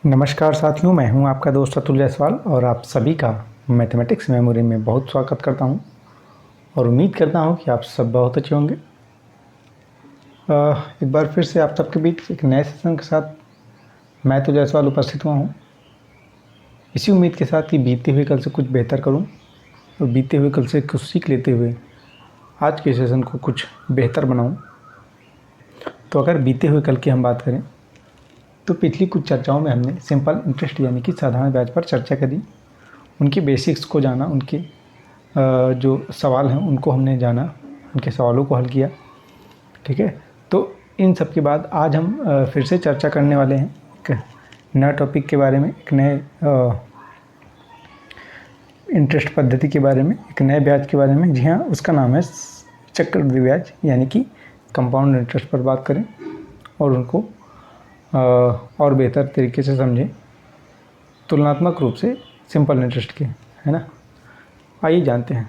नमस्कार साथियों, मैं हूं आपका दोस्त अतुल जायसवाल और आप सभी का मैथमेटिक्स मेमोरी में बहुत स्वागत करता हूं और उम्मीद करता हूं कि आप सब बहुत अच्छे होंगे। एक बार फिर से आप सबके बीच एक नए सेशन के साथ मैं अतुल जायसवाल उपस्थित हुआ हूं, इसी उम्मीद के साथ कि बीते हुए कल से कुछ बेहतर करूं और बीते हुए कल से कुछ सीख लेते हुए आज के सेशन को कुछ बेहतर बनाऊं। तो अगर बीते हुए कल की हम बात करें तो पिछली कुछ चर्चाओं में हमने सिंपल इंटरेस्ट यानी कि साधारण ब्याज पर चर्चा करी, उनके बेसिक्स को जाना, उनके जो सवाल हैं उनको हमने जाना, उनके सवालों को हल किया। ठीक है, तो इन सब के बाद आज हम फिर से चर्चा करने वाले हैं एक नए टॉपिक के बारे में, एक नए इंटरेस्ट पद्धति के बारे में, एक नए ब्याज के बारे में। जी हाँ, उसका नाम है चक्रवृद्धि ब्याज यानी कि कंपाउंड इंटरेस्ट पर बात करें और उनको और बेहतर तरीके से समझें, तुलनात्मक रूप से सिंपल इंटरेस्ट के, है ना। आइए जानते हैं।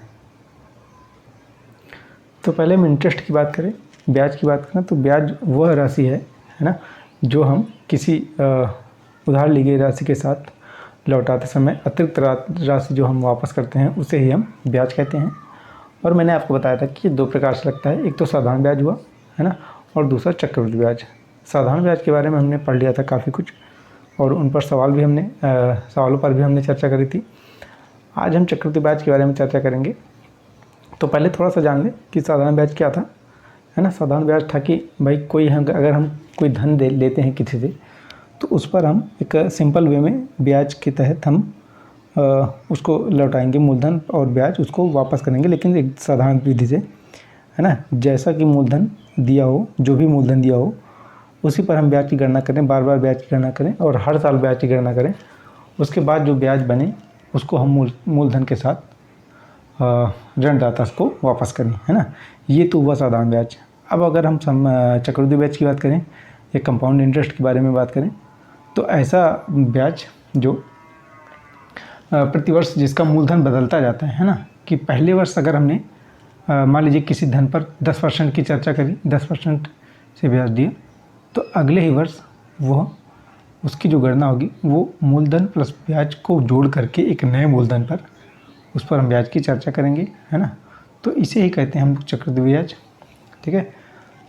तो पहले हम इंटरेस्ट की बात करें, ब्याज की बात करें तो ब्याज वह राशि है ना, जो हम किसी उधार ली गई राशि के साथ लौटाते समय अतिरिक्त राशि जो हम वापस करते हैं उसे ही हम ब्याज कहते हैं। और मैंने आपको बताया था कि ये दो प्रकार से लगता है, एक तो साधारण ब्याज हुआ, है ना, और दूसरा चक्रवृद्धि ब्याज। साधारण ब्याज के बारे में हमने पढ़ लिया था काफ़ी कुछ और उन पर सवालों पर भी हमने चर्चा करी थी। आज हम चक्रवृद्धि ब्याज के बारे में चर्चा करेंगे। तो पहले थोड़ा सा जान लें कि साधारण ब्याज क्या था, है ना। साधारण ब्याज था कि भाई अगर हम कोई धन लेते हैं किसी से तो उस पर हम एक सिंपल वे में ब्याज के तहत हम उसको लौटाएंगे, मूलधन और ब्याज उसको वापस करेंगे, लेकिन एक साधारण विधि से, है ना। जैसा कि मूलधन दिया हो, जो भी मूलधन दिया हो उसी पर हम ब्याज की गणना करें, बार बार ब्याज की गणना करें और हर साल ब्याज की गणना करें। उसके बाद जो ब्याज बने उसको हम मूलधन के साथ ऋणदाता को वापस करें, है ना। ये तो हुआ साधारण ब्याज। अब अगर हम चक्रवृद्धि ब्याज की बात करें या कंपाउंड इंटरेस्ट के बारे में बात करें तो ऐसा ब्याज जो प्रतिवर्ष जिसका मूलधन बदलता जाता है ना, कि पहले वर्ष अगर हमने मान लीजिए किसी धन पर 10% की चर्चा करी, 10% से ब्याज दिया, तो अगले ही वर्ष वह उसकी जो गणना होगी वो मूलधन प्लस ब्याज को जोड़ करके एक नए मूलधन पर उस पर हम ब्याज की चर्चा करेंगे, है ना। तो इसे ही कहते हैं हम चक्रवृद्धि ब्याज। ठीक है,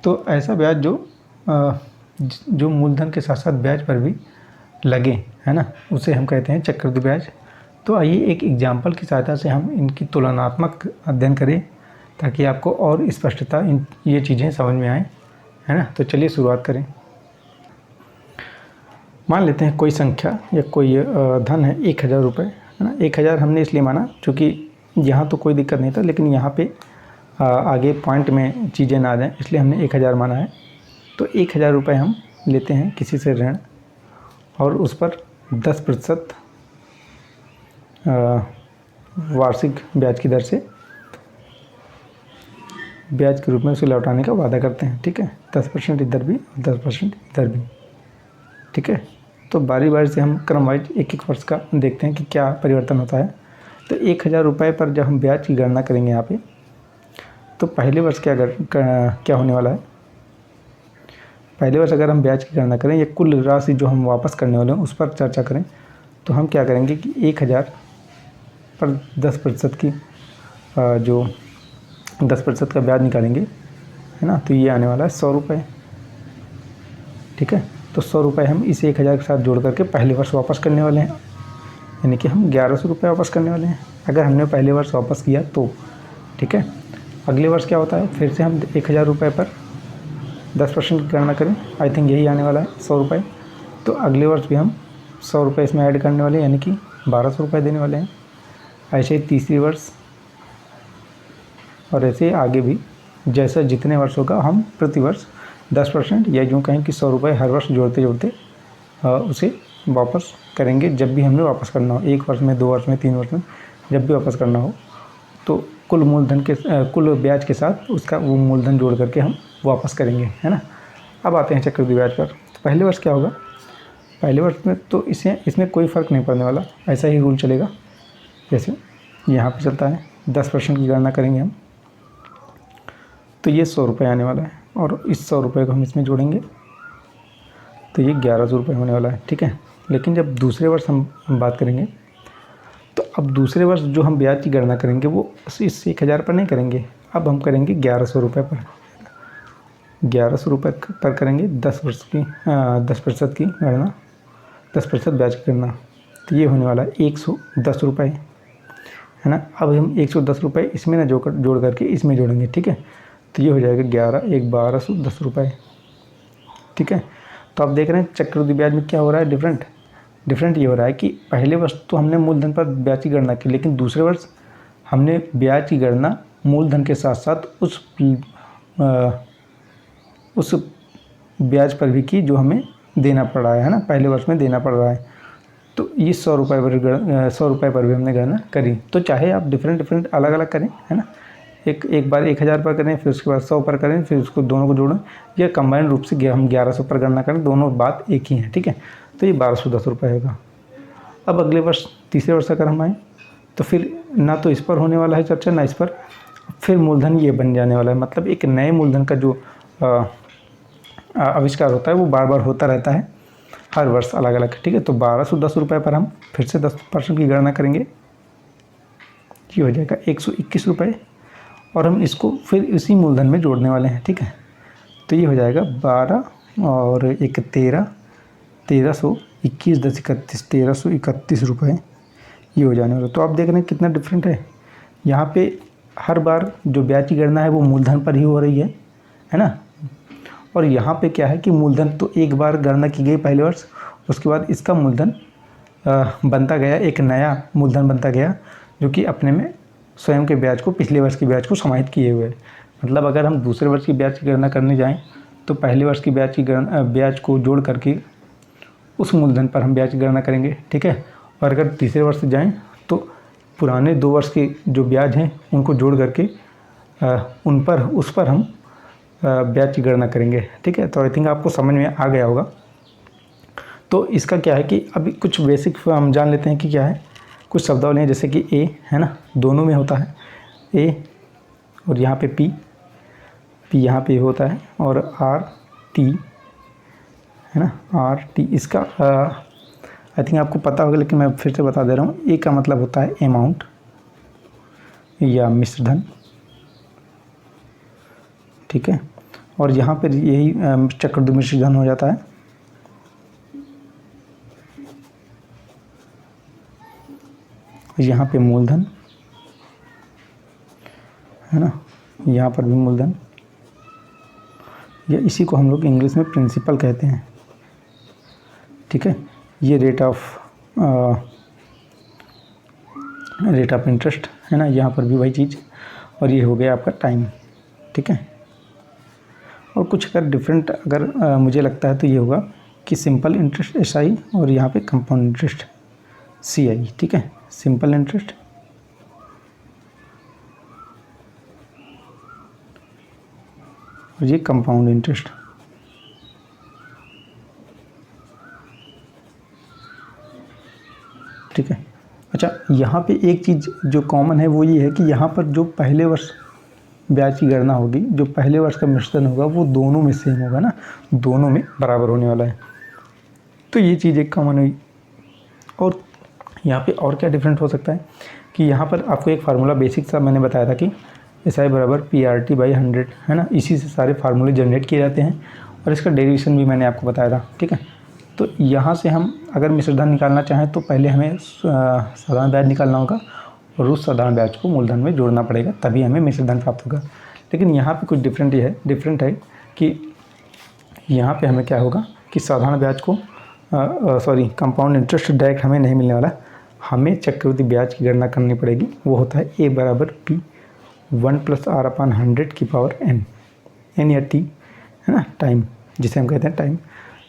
तो ऐसा ब्याज जो मूलधन के साथ साथ ब्याज पर भी लगे, है ना, उसे हम कहते हैं चक्रवृद्धि ब्याज। तो आइए एक एग्जाम्पल की सहायता से हम इनकी तुलनात्मक अध्ययन करें ताकि आपको और स्पष्टता ये चीज़ें समझ में आए, है ना। तो चलिए शुरुआत करें। मान लेते हैं कोई संख्या या कोई धन है 1000 रुपये, है ना। 1000 हमने इसलिए माना क्योंकि यहाँ तो कोई दिक्कत नहीं था, लेकिन यहाँ पे आगे पॉइंट में चीज़ें ना आ जाएँ, इसलिए हमने 1000 माना है। तो 1000 रुपये हम लेते हैं किसी से ऋण और उस पर 10% वार्षिक ब्याज की दर से ब्याज के रूप में उसे लौटाने का वादा करते हैं। ठीक है, 10% इधर भी, 10% इधर भी। ठीक है, तो बारी बारी से हम क्रम वाइज एक एक वर्ष का देखते हैं कि क्या परिवर्तन होता है। तो 1000 रुपये पर जब हम ब्याज की गणना करेंगे यहाँ पे, तो पहले वर्ष क्या होने वाला है। पहले वर्ष अगर हम ब्याज की गणना करें या कुल राशि जो हम वापस करने वाले हैं उस पर चर्चा करें, तो हम क्या करेंगे कि 1000 पर 10% की जो 10% का ब्याज निकालेंगे, है ना। तो ये आने वाला है 100 रुपये। ठीक है, तो 100 रुपये हम इस 1000 के साथ जोड़ करके पहले वर्ष वापस करने वाले हैं, यानी कि हम 1100 रुपये वापस करने वाले हैं अगर हमने पहले वर्ष वापस किया तो। ठीक है, अगले वर्ष क्या होता है, फिर से हम 1000 रुपये पर 10% की गणना करें, आई थिंक यही आने वाला है 100 रुपये। तो अगले वर्ष भी हम 100 रुपये इसमें ऐड करने वाले हैं, यानी कि 1200 रुपये देने वाले हैं। ऐसे ही तीसरी वर्ष और ऐसे आगे भी जैसा जितने वर्ष होगा हम प्रति वर्ष 10% या यूँ कहें कि 100 रुपये हर वर्ष जोड़ते जोड़ते उसे वापस करेंगे जब भी हमें वापस करना हो, 1 वर्ष में, 2 वर्ष में, 3 वर्ष में, जब भी वापस करना हो। तो कुल ब्याज के साथ उसका वो मूलधन जोड़ करके हम वापस करेंगे, है ना। अब आते हैं चक्रवृद्धि ब्याज पर। तो पहले वर्ष क्या होगा, पहले वर्ष में तो इसमें कोई फ़र्क नहीं पड़ने वाला, ऐसा ही रूल चलेगा जैसे यहाँ पे चलता है। 10% की गणना करेंगे हम, तो ये 100 रुपये आने वाला है और इस 100 रुपये को हम इसमें जोड़ेंगे तो ये 1100 रुपये होने वाला है। ठीक है, लेकिन जब दूसरे वर्ष हम बात करेंगे तो अब दूसरे वर्ष जो हम ब्याज की गणना करेंगे वो इस 1000 पर नहीं करेंगे, अब हम करेंगे 1100 रुपये पर। 1100 रुपये पर करेंगे 10% की गणना, 10% ब्याज की गणना। तो ये होने वाला है 110 रुपये, है ना। अब हम 110 रुपये इसमें ना जोड़ करके इसमें जोड़ेंगे, ठीक है। तो ये हो जाएगा 1210 रुपये, ठीक है। तो आप देख रहे हैं चक्रवृद्धि ब्याज में क्या हो रहा है, डिफरेंट ये हो रहा है कि पहले वर्ष तो हमने मूलधन पर ब्याज की गणना की, लेकिन दूसरे वर्ष हमने ब्याज की गणना मूलधन के साथ साथ उस ब्याज पर भी की जो हमें देना पड़ रहा है ना, पहले वर्ष में देना पड़ रहा है। तो ये 100 रुपये पर भी हमने गणना करी। तो चाहे आप डिफरेंट अलग अलग करें, है ना, एक बार 1000 पर करें, फिर उसके बाद 100 पर करें, फिर उसको दोनों को जोड़ें, या कंबाइन रूप से हम 1100 पर गणना करें, दोनों बात एक ही है, ठीक है। तो ये 1210 रुपये होगा। अब अगले वर्ष तीसरे वर्ष अगर हम आएँ तो फिर ना तो इस पर होने वाला है चर्चा, ना इस पर, फिर मूलधन ये बन जाने वाला है। मतलब एक नए मूलधन का जो आविष्कार होता है वो बार बार होता रहता है, हर वर्ष अलग अलग, ठीक है। तो 1210 रुपये पर हम फिर से 10% की गणना करेंगे, ये हो जाएगा 121 रुपये, और हम इसको फिर इसी मूलधन में जोड़ने वाले हैं, ठीक है। तो ये हो जाएगा 12 और 1 13, 1321 10 31, 1331 रुपये ये हो जाने वाला। तो आप देख रहे हैं कितना डिफरेंट है। यहाँ पे हर बार जो ब्याज की गणना है वो मूलधन पर ही हो रही है ना। और यहाँ पे क्या है कि मूलधन तो एक बार गणना की गई पहले वर्ष, उसके बाद इसका मूलधन बनता गया, एक नया मूलधन बनता गया जो कि अपने में स्वयं के ब्याज को, पिछले वर्ष के ब्याज को समाहित किए हुए है। मतलब अगर हम दूसरे वर्ष की ब्याज की गणना करने जाएं तो पहले वर्ष की ब्याज को जोड़ करके उस मूलधन पर हम ब्याज की गणना करेंगे, ठीक है। और अगर तीसरे वर्ष से जाएँ तो पुराने 2 वर्ष के जो ब्याज हैं उनको जोड़ करके उस पर हम ब्याज की गणना करेंगे, ठीक है। तो आई थिंक आपको समझ में आ गया होगा। तो इसका क्या है कि अभी कुछ बेसिक हम जान लेते हैं कि क्या है। कुछ शब्दावली हैं जैसे कि ए, है ना, दोनों में होता है ए, और यहाँ पे पी यहाँ पे होता है, और आर टी, है ना, आर टी। इसका आई थिंक आपको पता होगा, लेकिन मैं फिर से बता दे रहा हूँ। ए का मतलब होता है अमाउंट या मिश्रधन, ठीक है। और यहाँ पर यही चक्रवृद्धि मिश्रधन हो जाता है। यहाँ पे मूलधन, है ना, यहाँ पर भी मूलधन, या इसी को हम लोग इंग्लिश में प्रिंसिपल कहते हैं, ठीक है। ये रेट ऑफ इंटरेस्ट, है ना, यहाँ पर भी वही चीज़। और ये हो गया आपका टाइम, ठीक है। और कुछ अगर डिफरेंट मुझे लगता है तो ये होगा कि सिंपल इंटरेस्ट SI, और यहाँ पे कंपाउंड इंटरेस्ट CI, ठीक है। सिंपल इंटरेस्ट और ये कंपाउंड इंटरेस्ट, ठीक है। अच्छा, यहाँ पे एक चीज़ जो कॉमन है वो ये है कि यहाँ पर जो पहले वर्ष ब्याज की गणना होगी, जो पहले वर्ष का मिश्रण होगा वो दोनों में सेम होगा ना, दोनों में बराबर होने वाला है। तो ये चीज़ एक कॉमन हुई। और यहाँ पे और क्या डिफरेंट हो सकता है कि यहाँ पर आपको एक फार्मूला बेसिक सा मैंने बताया था कि SI बराबर PRT/100, है ना। इसी से सारे फार्मूले जनरेट किए जाते हैं, और इसका डेरिवेशन भी मैंने आपको बताया था, ठीक है। तो यहाँ से हम अगर मिश्रधन निकालना चाहें तो पहले हमें साधारण ब्याज निकालना होगा, और उस साधारण ब्याज को मूलधन में जोड़ना पड़ेगा, तभी हमें मिश्रधन प्राप्त होगा। लेकिन यहाँ पे कुछ डिफरेंट है कि यहाँ पे हमें क्या होगा कि साधारण ब्याज को कंपाउंड इंटरेस्ट डायरेक्ट हमें नहीं मिलने वाला, हमें चक्रवृद्धि ब्याज की गणना करनी पड़ेगी। वो होता है A बराबर P 1 + R/100 की पावर n या T, है ना, टाइम जिसे हम कहते हैं टाइम।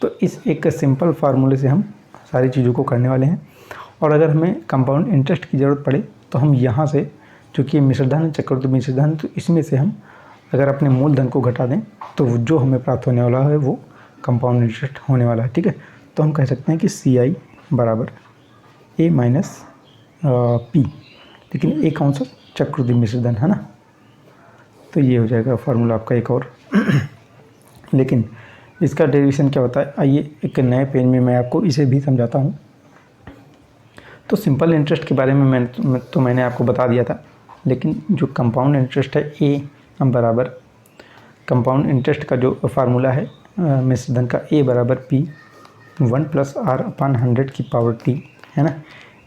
तो इस एक सिंपल फार्मूले से हम सारी चीज़ों को करने वाले हैं। और अगर हमें कंपाउंड इंटरेस्ट की ज़रूरत पड़े तो हम यहाँ से, चूँकि मिश्रधन है, चक्रवृद्धि मिश्रधन, तो इसमें से हम अगर अपने मूलधन को घटा दें तो जो हमें प्राप्त होने वाला है वो कंपाउंड इंटरेस्ट होने वाला है, ठीक है। तो हम कह सकते हैं कि CI बराबर A - P, लेकिन A कौन सा, चक्रवृद्धि मिश्रधन, है ना। तो ये हो जाएगा फार्मूला आपका एक और। लेकिन इसका डेरिवेशन क्या होता है, आइए एक नए पेज में मैं आपको इसे भी समझाता हूँ। तो सिंपल इंटरेस्ट के बारे में मैंने आपको बता दिया था, लेकिन जो कंपाउंड इंटरेस्ट है ए बराबर कंपाउंड इंटरेस्ट का जो फार्मूला है मिश्र धन का ए बराबर पी 1+r/100 की पावर टी, है ना।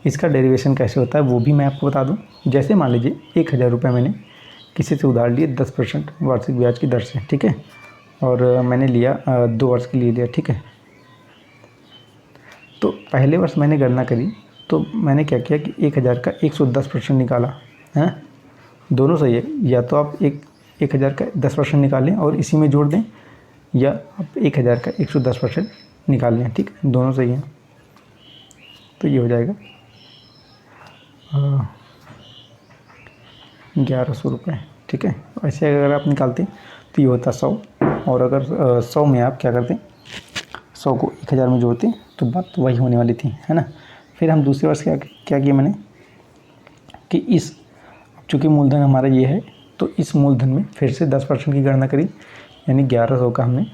इसका डेरिवेशन कैसे होता है वो भी मैं आपको बता दूं। जैसे मान लीजिए 1000 रुपये मैंने किसी से उधार लिए 10% वार्षिक ब्याज की दर से, ठीक है, और मैंने लिया 2 वर्ष के लिए लिया, ठीक है। तो पहले वर्ष मैंने गणना करी तो मैंने क्या किया कि 1000 का 110% निकाला, है। दोनों सही है, या तो आप 1000 का 10% निकालें और इसी में जोड़ दें, या आप 1000 का 110% निकाल लें, ठीक है, दोनों सही हैं। तो ये हो जाएगा 1100 रुपये, ठीक है। ऐसे अगर आप निकालते तो ये होता 100, और अगर 100 में आप क्या करते, 100 को 1000 में जोड़ते तो बात तो वही होने वाली थी, है ना। फिर हम दूसरे वर्ष क्या किया मैंने कि इस चूँकि मूलधन हमारा ये है तो इस मूलधन में फिर से 10% की गणना करी, यानी 1100 का हमने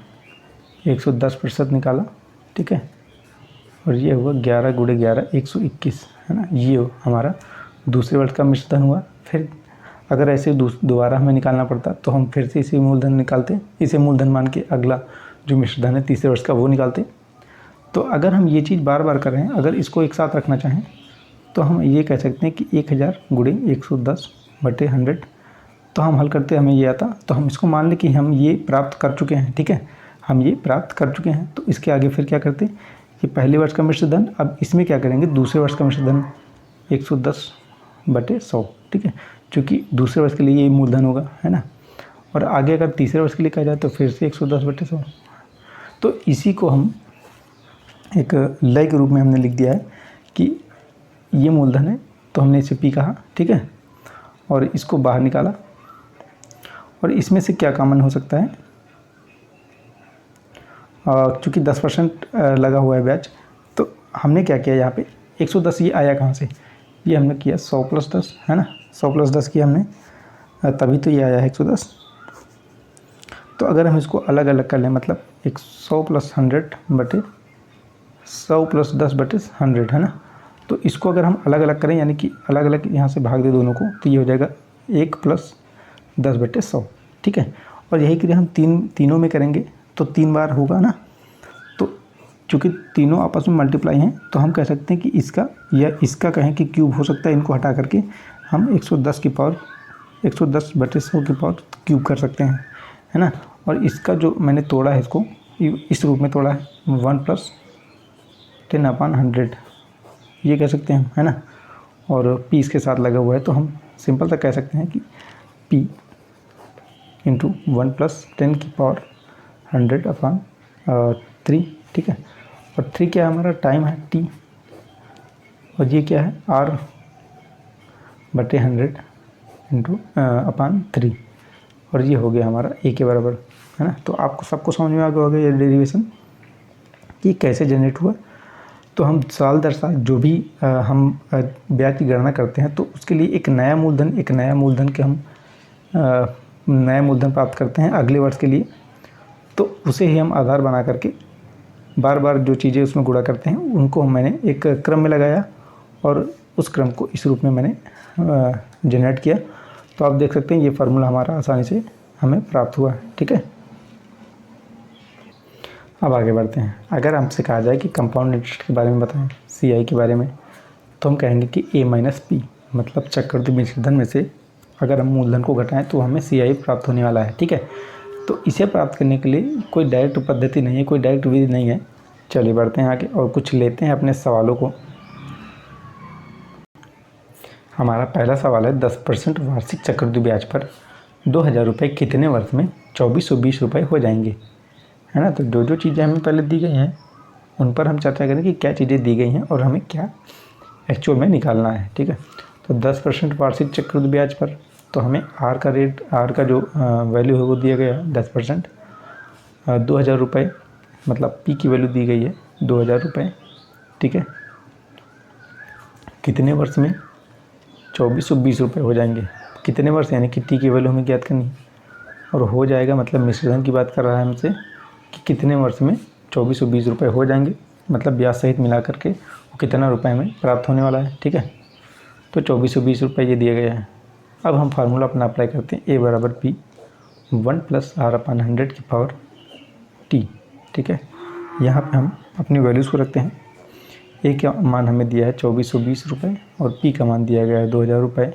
110% निकाला, ठीक है, और ये हुआ 11 × 11 121, है ना। ये हमारा दूसरे वर्ष का मिश्र धन हुआ। फिर अगर ऐसे दोबारा हमें निकालना पड़ता तो हम फिर से इसे मूलधन निकालते, इसे मूलधन मान के अगला जो मिश्र धन है तीसरे वर्ष का वो निकालते। तो अगर हम ये चीज़ बार बार कर रहे हैं, अगर इसको एक साथ रखना चाहें तो हम ये कह सकते हैं कि 1000 × 110/100, तो हम हल करते हमें ये आता। तो हम इसको मान लें कि हम ये प्राप्त कर चुके हैं, ठीक है, हम ये प्राप्त कर चुके हैं। तो इसके आगे फिर क्या करते कि पहले वर्ष का मिश्र धन, अब इसमें क्या करेंगे दूसरे वर्ष का मिश्र धन 110/100, ठीक है, क्योंकि दूसरे वर्ष के लिए ये मूलधन होगा, है ना। और आगे अगर तीसरे वर्ष के लिए कहा जाए तो फिर से 110/100। तो इसी को हम एक लय के रूप में हमने लिख दिया है कि ये मूलधन है, तो हमने इसे पी कहा, ठीक है, और इसको बाहर निकाला। और इसमें से क्या कॉमन हो सकता है, चूँकि 10% लगा हुआ है ब्याज, तो हमने क्या किया यहाँ पे 110 ये आया कहाँ से, ये हमने किया 100 + 10, है ना। 100 + 10 किया हमने, तभी तो ये आया है 110। तो अगर हम इसको अलग अलग कर लें, मतलब 100 + 100 बटे 100 + 10/100, है ना। तो इसको अगर हम अलग अलग करें, यानी कि अलग अलग यहाँ से भाग दे दोनों को, तो ये हो जाएगा 1 + 10/100, ठीक है। और यही क्रिया हम तीनों में करेंगे तो 3 बार होगा ना। तो चूँकि तीनों आपस में मल्टीप्लाई हैं तो हम कह सकते हैं कि इसका या इसका कहें कि क्यूब हो सकता है, इनको हटा करके हम 110/100 की पावर क्यूब कर सकते हैं, है ना। और इसका जो मैंने तोड़ा है, इसको इस रूप में तोड़ा है 1 + 10/100, ये कह सकते हैं, है ना। और पी इसके साथ लगा हुआ है, तो हम सिंपल सा कह सकते हैं कि पी × 1 + 10⁻100/3, ठीक है। और 3 क्या है, हमारा टाइम है टी, और ये क्या है R/100 × 3, और ये हो गया हमारा ए के बराबर, है ना। तो आपको सबको समझ में आ गया होगा ये डेरिवेशन कि कैसे जनरेट हुआ। तो हम साल दर साल जो भी हम ब्याज की गणना करते हैं तो उसके लिए एक नया मूलधन के हम नया मूलधन प्राप्त करते हैं अगले वर्ष के लिए। तो उसे ही हम आधार बना करके बार बार जो चीज़ें उसमें गुणा करते हैं उनको मैंने एक क्रम में लगाया, और उस क्रम को इस रूप में मैंने जनरेट किया। तो आप देख सकते हैं ये फार्मूला हमारा आसानी से हमें प्राप्त हुआ, ठीक है। अब आगे बढ़ते हैं। अगर हमसे कहा जाए कि कंपाउंड इंटरेस्ट के बारे में बताएं, CI के बारे में, तो हम कहेंगे कि A - P, मतलब चक्रवृद्धि मिश्र धन में से अगर हम मूलधन को घटाएं तो हमें CI प्राप्त होने वाला है, ठीक है। तो इसे प्राप्त करने के लिए कोई डायरेक्ट पद्धति नहीं है, कोई डायरेक्ट विधि नहीं है। चलिए बढ़ते हैं आगे और कुछ लेते हैं अपने सवालों को। हमारा पहला सवाल है 10% वार्षिक चक्रवृद्धि ब्याज पर 2000 रुपये कितने वर्ष में 2420 रुपये हो जाएंगे, है ना। तो जो चीज़ें हमें पहले दी गई हैं उन पर हम चर्चा करें कि क्या चीज़ें दी गई हैं और हमें क्या एक्चुअल में निकालना है, ठीक है। तो 10% वार्षिक चक्रवृद्धि ब्याज पर, तो हमें आर का जो वैल्यू है वो दिया गया है 10%, 2000 रुपये, मतलब पी की वैल्यू दी गई है 2000 रुपये, ठीक है। कितने वर्ष में 2420 रुपये हो जाएंगे, कितने वर्ष यानी कि टी की वैल्यू हमें ज्ञात करनी है। और हो जाएगा मतलब मिश्रधन की बात कर रहा है हमसे कि कितने वर्ष में 2420 रुपये हो जाएंगे, मतलब ब्याज सहित मिला करके वो कितना रुपए में प्राप्त होने वाला है। ठीक है, तो 2420 रुपये ये दिए गए हैं। अब हम फार्मूला अपना अप्लाई करते हैं, a बराबर p 1 + r/100 की पावर t। ठीक है, यहाँ पे हम अपनी वैल्यूज़ को रखते हैं। a का मान हमें दिया है 2420 रुपये और p का मान दिया गया है 2000 रुपये।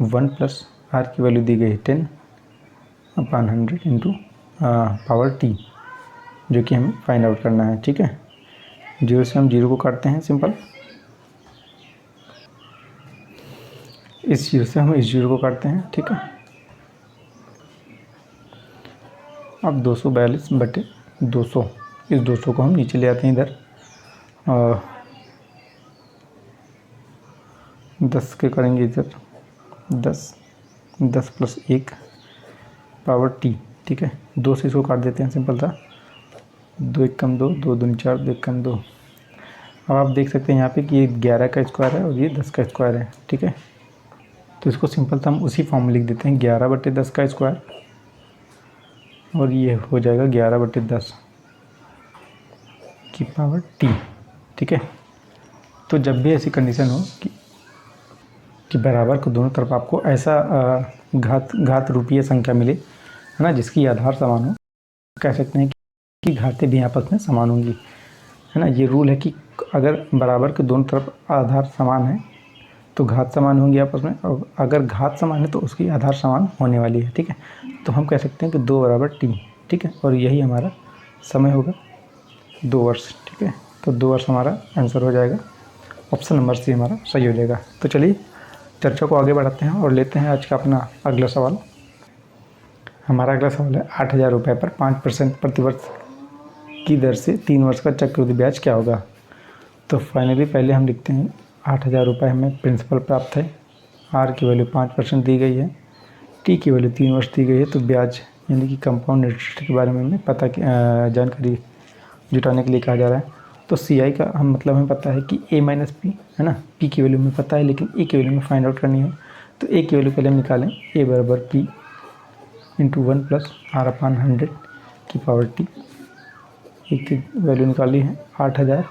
1 + r की वैल्यू दी गई है 10/100 इंटू पावर t, जो कि हमें फाइंड आउट करना है। ठीक है, 0 से हम 0 को काटते हैं सिंपल, इस 0 से हम इस 0 को काटते हैं। ठीक है, अब 242/200, इस 200 को हम नीचे ले आते हैं इधर, 10 के करेंगे इधर 10 + 1 पावर t। ठीक है, 2 से इसको काट देते हैं सिंपल था, 2 × 1 = 2, 2 दूनी 4, 2 × 1 = 2। अब आप देख सकते हैं यहाँ पे कि ये 11 का स्क्वायर है और ये 10 का स्क्वायर है। ठीक है, तो इसको सिंपल था हम उसी फॉर्म में लिख देते हैं, 11/10 का स्क्वायर, और ये हो जाएगा 11/10 की पावर t। ठीक है, तो जब भी ऐसी कंडीशन हो कि बराबर को दोनों तरफ आपको ऐसा घात रूपीय संख्या मिले, है ना, जिसकी आधार समान हो, कह सकते हैं कि घातें भी आपस में समान होंगी, है ना। ये रूल है कि अगर बराबर के दोनों तरफ आधार समान है तो घात समान होंगी आपस में, और अगर घात समान है तो उसकी आधार समान होने वाली है। ठीक है, तो हम कह सकते हैं कि 2 = t। ठीक है, और यही हमारा समय होगा 2 वर्ष। ठीक है, तो 2 वर्ष हमारा आंसर हो जाएगा, ऑप्शन नंबर सी हमारा सही हो जाएगा। तो चलिए चर्चा को आगे बढ़ाते हैं और लेते हैं आज का अपना अगला सवाल। हमारा अगला सवाल है 8000 रुपये पर 5% प्रतिवर्ष की दर से 3 वर्ष का चक्रवृद्धि ब्याज क्या होगा। तो फाइनली पहले हम लिखते हैं 8000 रुपये हमें प्रिंसिपल प्राप्त है, आर की वैल्यू 5% दी गई है, टी की वैल्यू 3 वर्ष दी गई है। तो ब्याज यानी कि कंपाउंड इंटरेस्ट के बारे में हमें जानकारी जुटाने के लिए कहा जा रहा है। तो सी आई का हम मतलब हमें पता है कि a - p, है ना, p की वैल्यू हमें पता है, लेकिन a की वैल्यू हमें फाइंड आउट करनी है। तो a की वैल्यू पहले हम निकालें, a बराबर p × 1 + r/100 की पावर t। a की वैल्यू निकाली है 8000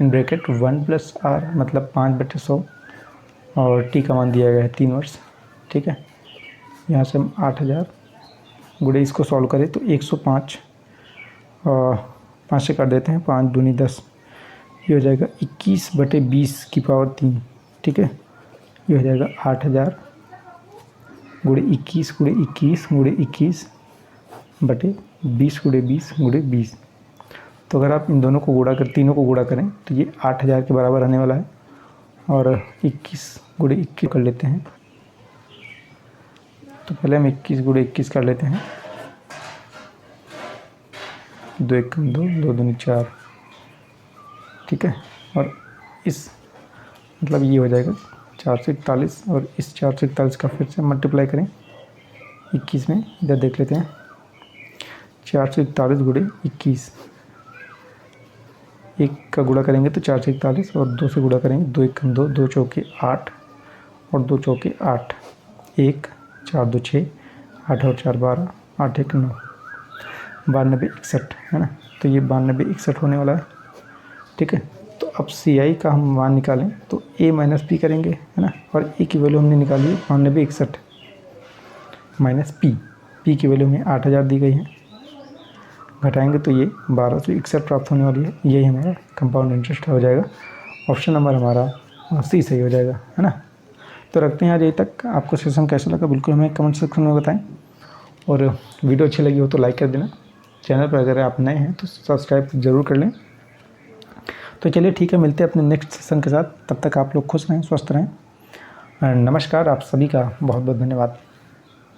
इन ब्रैकेट 1 + r मतलब 5/100 और t का मान दिया गया है 3 वर्ष। ठीक है, यहाँ से हम 8000 गुणे इसको सॉल्व करें तो 105 और 5 से काट देते हैं, 5 दूनी 10, ये हो जाएगा 21/20 की पावर 3। ठीक है, ये हो जाएगा 8000 गुणे 21 गुणे 21 गुणे 21/20 गुणे 20 गुणे 20। तो अगर आप इन दोनों को तीनों को गुणा करें तो ये 8000 के बराबर आने वाला है, और 21 गुणे 21 कर लेते हैं। तो पहले हम 21 गुणे 21 कर लेते हैं, 2 × 1 = 2, 2 दूनी 4। ठीक है, और इस मतलब ये हो जाएगा 441, और इस 441 का फिर से मल्टीप्लाई करें 21 में, इधर देख लेते हैं 441 गुणे 21, 1 का गुणा करेंगे तो 441 और 2 से गुणा करेंगे, 2 × 1 = 2, 2 चौके 8 और 2 चौके 8, 1 4 2 6, 8 और 4 12, 8 1 9, 92 61, है ना। तो ये 92 61 होने वाला है। ठीक है, तो अब सी आई का हम मान निकालें तो a - p करेंगे, है ना, और a की वैल्यू हमने निकाली है 92 61 माइनस p की वैल्यू हमें 8000 दी गई है, घटाएंगे तो ये 1261 प्राप्त होने वाली है। यही हमारा कंपाउंड इंटरेस्ट हो जाएगा, ऑप्शन नंबर हमारा सी सही हो जाएगा, है ना। तो रखते हैं आज यहीं तक। आपको सेशन कैसा लगा बिल्कुल हमें कमेंट सेक्शन में बताएं, और वीडियो अच्छी लगी हो तो लाइक कर देना। चैनल पर अगर आप नए हैं तो सब्सक्राइब ज़रूर कर लें। तो चलिए ठीक है, मिलते हैं अपने नेक्स्ट सेशन के साथ। तब तक आप लोग खुश रहें, स्वस्थ रहें। नमस्कार, आप सभी का बहुत बहुत धन्यवाद।